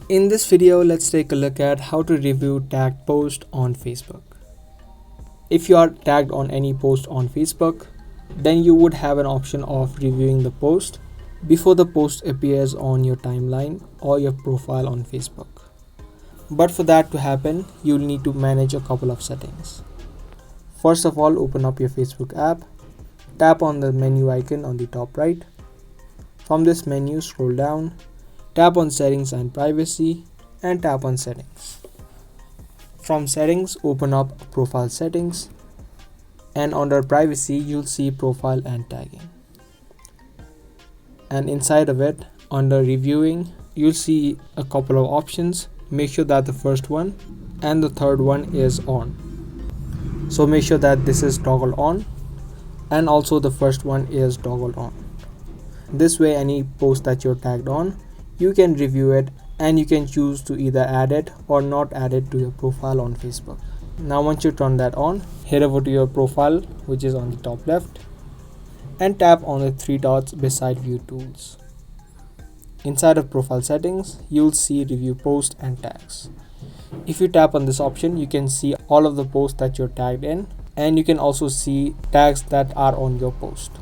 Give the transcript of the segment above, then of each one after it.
In this video, let's take a look at how to review tagged post on Facebook. If you are tagged on any post on Facebook, then you would have an option of reviewing the post before the post appears on your timeline or your profile on Facebook. But for that to happen, you'll need to manage a couple of settings. First of all, open up your Facebook app, tap on the menu icon on the top right. From this menu, scroll down, tap on Settings and Privacy, and tap on Settings. From Settings, open up Profile Settings, and under Privacy, you'll see Profile and Tagging. And inside of it, under Reviewing, you'll see a couple of options. Make sure that the first one and the third one is on. So make sure that this is toggle on, and also the first one is toggle on. This way, any post that you're tagged on, you can review it and you can choose to either add it or not add it to your profile on Facebook. Now once you turn that on, head over to your profile, which is on the top left, and tap on the three dots beside View Tools. Inside of Profile Settings, you'll see Review Post and Tags. If you tap on this option, you can see all of the posts that you're tagged in, and you can also see tags that are on your post.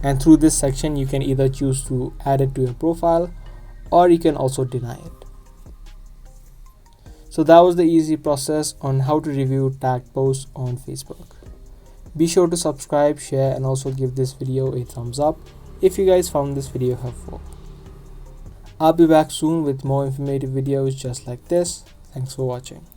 And through this section, you can either choose to add it to your profile or you can also deny it. So that was the easy process on how to review tagged posts on Facebook. Be sure to subscribe, share, and also give this video a thumbs up if you guys found this video helpful. I'll be back soon with more informative videos just like this. Thanks for watching.